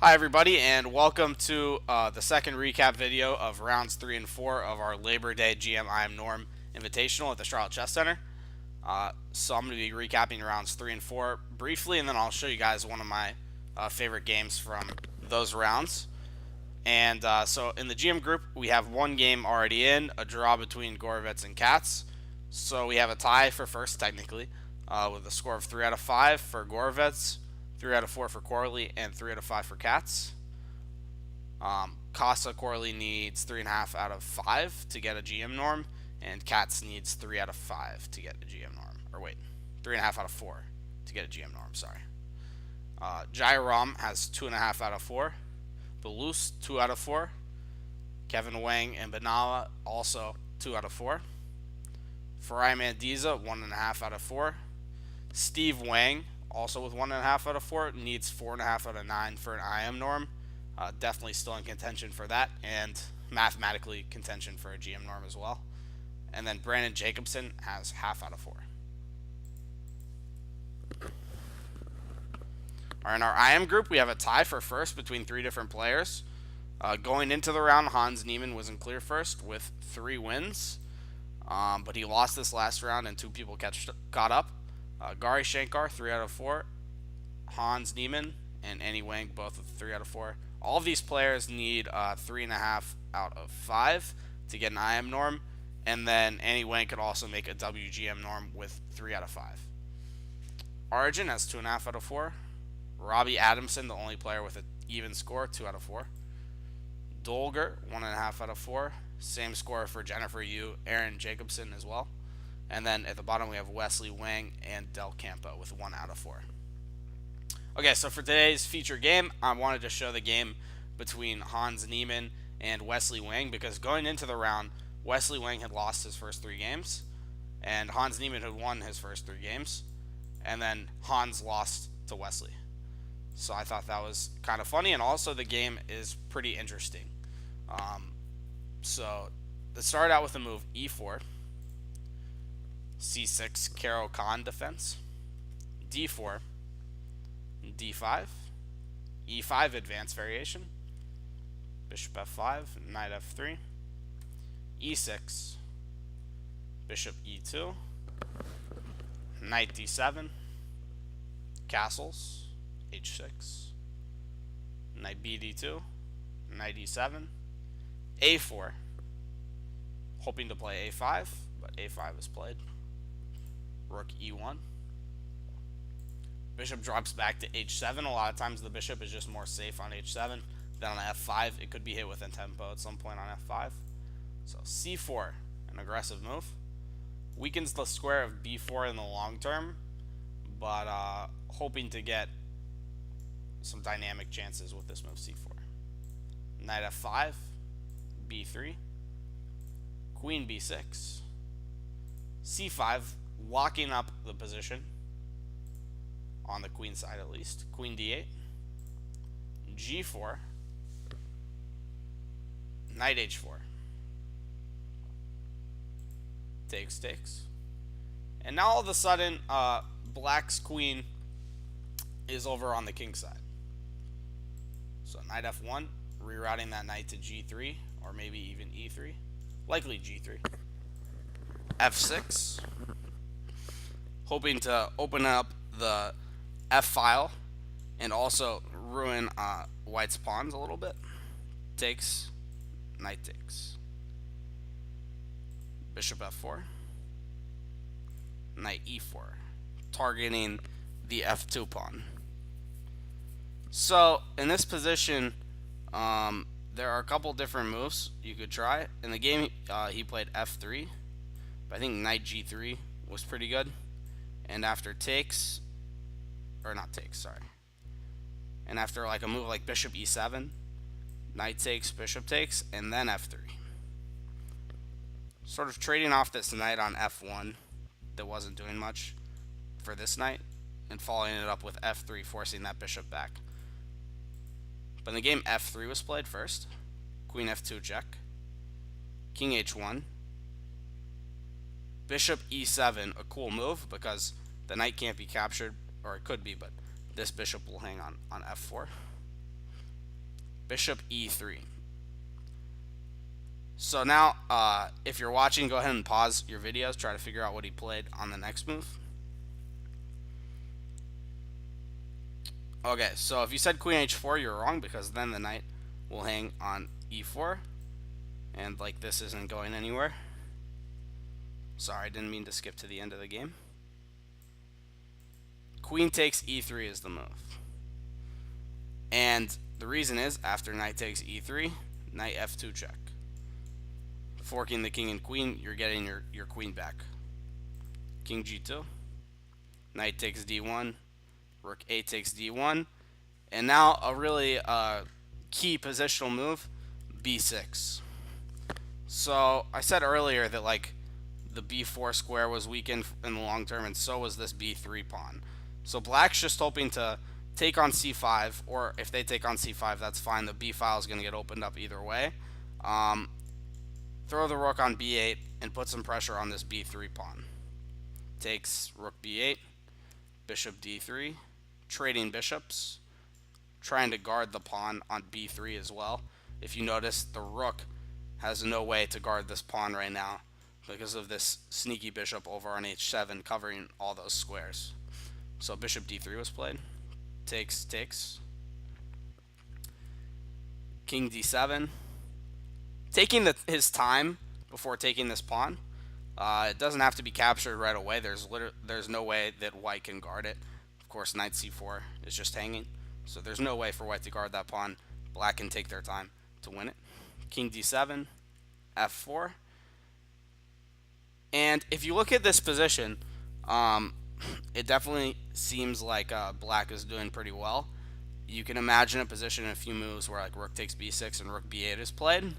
Hi everybody, and welcome to the second recap video of rounds 3 and 4 of our Labor Day GM I Am Norm Invitational at the Charlotte Chess Center. So I'm going to be recapping rounds 3 and 4 briefly, and then I'll show you guys one of my favorite games from those rounds. And so in the GM group, we have one game already in, a draw between Gorovets and Katz. So we have a tie for first, technically, with a score of 3 out of 5 for Gorovets, 3 out of 4 for Corley, and 3 out of 5 for Katz. Casa Corley needs 3.5 out of 5 to get a GM norm, and Katz needs 3 out of 5 to get a GM norm. Or wait, 3.5 out of 4 to get a GM norm, sorry. Jairam has 2.5 out of 4. Belus, 2 out of 4. Kevin Wang and Benalla, also 2 out of 4. Farai Mandiza, 1.5 out of 4. Steve Wang, also with 1.5 out of 4, needs 4.5 out of 9 for an IM norm. Definitely still in contention for that, and mathematically contention for a GM norm as well. And then Brandon Jacobson has 0.5 out of 4. Alright, in our IM group, we have a tie for first between 3 different players. Going into the round, Hans Niemann was in clear first with 3 wins. But he lost this last round and 2 people caught up. Gary Shankar, 3 out of 4. Hans Niemann and Annie Wang, both with 3 out of 4. All of these players need 3.5 out of 5 to get an IM norm. And then Annie Wang could also make a WGM norm with 3 out of 5. Origin has 2.5 out of 4. Robbie Adamson, the only player with an even score, 2 out of 4. Dolger, 1.5 out of 4. Same score for Jennifer Yu, Aaron Jacobson as well. And then at the bottom we have Wesley Wang and Del Campo with 1 out of 4. Okay, so for today's feature game, I wanted to show the game between Hans Niemann and Wesley Wang, because going into the round, Wesley Wang had lost his first 3 games, and Hans Niemann had won his first 3 games, and then Hans lost to Wesley. So I thought that was kind of funny, and also the game is pretty interesting. So let's start out with the move E4, C6 Caro Khan defense, D4, D5, E5 advanced variation, Bishop F5, Knight F3, E6, Bishop E2, Knight D7, castles, H6, Knight BD2, Knight E7, A4, hoping to play A5, but A5 is played. Rook E1. Bishop drops back to H7. A lot of times the bishop is just more safe on H7 than on F5. It could be hit with a tempo at some point on F5. So C4, an aggressive move. Weakens the square of B4 in the long term, but hoping to get some dynamic chances with this move C4. Knight F5, B3, Queen B6, C5, locking up the position on the queen side at least. Queen D8, G4, Knight H4, takes, and now all of a sudden Black's queen is over on the king side. So Knight F1, rerouting that knight to G3, or maybe even E3, likely G3. F6, hoping to open up the F file and also ruin White's pawns a little bit. Takes, knight takes. Bishop F4, Knight E4, targeting the F2 pawn. So in this position, there are a couple different moves you could try. In the game, he played F3, but I think Knight G3 was pretty good. And after takes, or not takes, sorry. And after like a move like Bishop E7, Knight takes, Bishop takes, and then F3. Sort of trading off this knight on F1 that wasn't doing much for this knight, and following it up with F3, forcing that bishop back. But in the game, F3 was played first. Queen F2 check. King H1. Bishop E7, a cool move because the knight can't be captured, or it could be, but this bishop will hang on F4. bishop e3. So now, if you're watching, go ahead and pause your videos, try to figure out what he played on the next move. Okay, so if you said queen h4, you're wrong, because then the knight will hang on e4, and like this isn't going anywhere. Sorry, I didn't mean to skip to the end of the game. Queen takes e3 is the move. And the reason is, after knight takes e3, knight f2 check. Forking the king and queen, you're getting your queen back. King g2, knight takes d1, rook a takes d1, and now a really key positional move, b6. So I said earlier that like the b4 square was weakened in the long term, and so was this b3 pawn. So black's just hoping to take on c5, or if they take on c5, that's fine. The b file is going to get opened up either way. Throw the rook on b8 and put some pressure on this b3 pawn. Takes rook b8, bishop d3, trading bishops, trying to guard the pawn on b3 as well. If you notice, the rook has no way to guard this pawn right now because of this sneaky bishop over on h7 covering all those squares. So bishop d3 was played. Takes. King d7. Taking his time before taking this pawn. It doesn't have to be captured right away. There's no way that white can guard it. Of course, knight c4 is just hanging, so there's no way for white to guard that pawn. Black can take their time to win it. King d7, f4. And if you look at this position, it definitely seems like black is doing pretty well. You can imagine a position in a few moves where like rook takes b6 and rook b8 is played.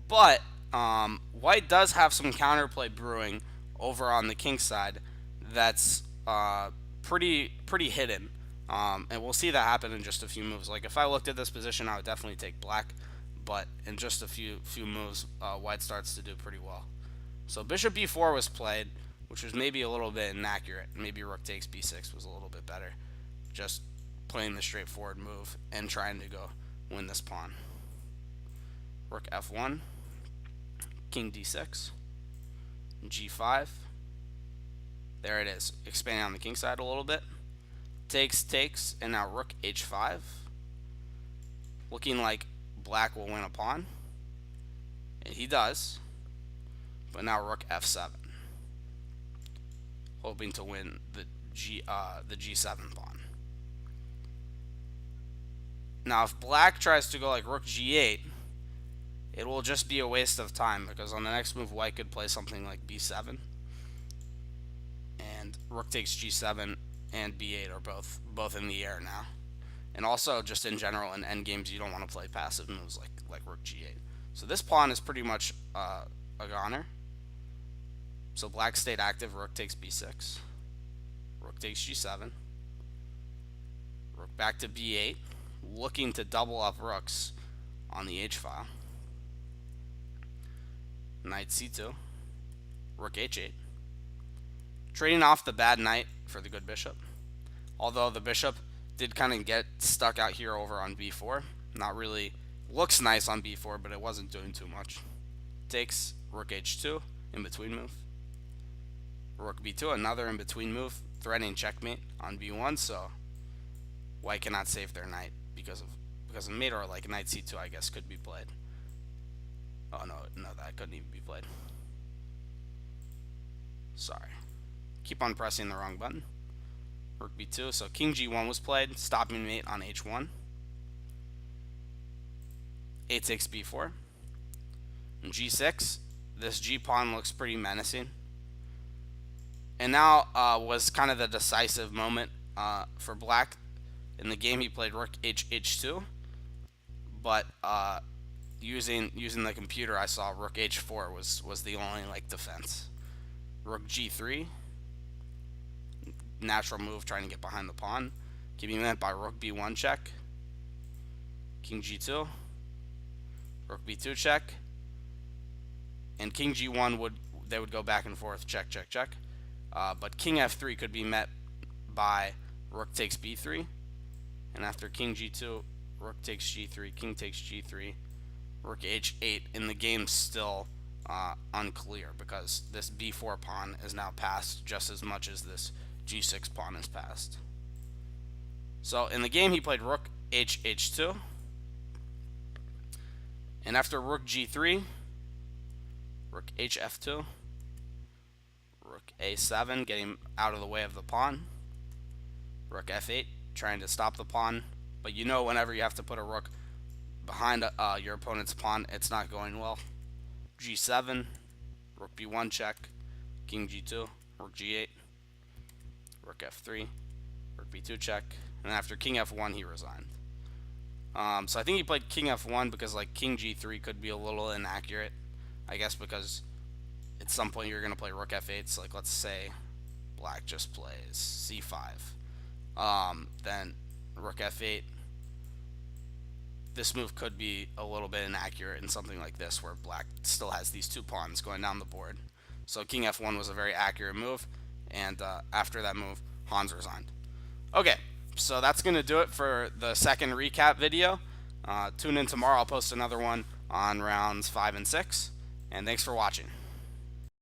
But white does have some counterplay brewing over on the king side that's pretty hidden. And we'll see that happen in just a few moves. Like if I looked at this position, I would definitely take black. But in just a few moves, white starts to do pretty well. So bishop b4 was played, which was maybe a little bit inaccurate. Maybe rook takes b6 was a little bit better. Just playing the straightforward move and trying to go win this pawn. Rook f1, king d6, g5. There it is, expanding on the king side a little bit. Takes, and now rook h5. Looking like black will win a pawn. And he does. But now rook f7. Hoping to win the g7 pawn. Now if black tries to go like rook g8, it will just be a waste of time, because on the next move white could play something like b7. And rook takes g7 and b8 are both in the air now. And also just in general in endgames you don't want to play passive moves like rook g8. So this pawn is pretty much a goner. So black stayed active, rook takes b6, rook takes g7, rook back to b8, looking to double up rooks on the h file. Knight c2, rook h8, trading off the bad knight for the good bishop. Although the bishop did kind of get stuck out here over on b4. Not really, looks nice on b4, but it wasn't doing too much. Takes, rook h2, in between move. Rook b2, another in between move, threatening checkmate on b1. So white cannot save their knight because of mate, or like knight c2 I guess could be played. Oh no, that couldn't even be played. Sorry. Keep on pressing the wrong button. Rook b2, so king g1 was played, stopping mate on h1. A takes b4. And g6, this g pawn looks pretty menacing. And now was kind of the decisive moment for black. In the game he played rook h2, but using the computer I saw rook h4 was the only like defense. Rook g3, natural move trying to get behind the pawn, keeping met by rook b1 check. King g2, rook b2 check, and king g1 would go back and forth, check. But king f3 could be met by rook takes b3, and after king g2, rook takes g3, king takes g3, rook h8, and the game's still unclear because this b4 pawn is now passed just as much as this g6 pawn is passed. So in the game he played rook h2, and after rook g3, rook hf2, rook a7, getting out of the way of the pawn, rook f8, trying to stop the pawn, but you know whenever you have to put a rook behind your opponent's pawn, it's not going well. g7, rook b1 check, king g2, rook g8, rook f3, rook b2 check, and after king f1 he resigned. So I think he played king f1 because like king g3 could be a little inaccurate, I guess, because at some point you're going to play rook f8, so like let's say black just plays c5, then rook f8. This move could be a little bit inaccurate in something like this where black still has these two pawns going down the board. So king f1 was a very accurate move, and after that move, Hans resigned. Okay, so that's going to do it for the second recap video. Tune in tomorrow. I'll post another one on rounds 5 and 6, and thanks for watching.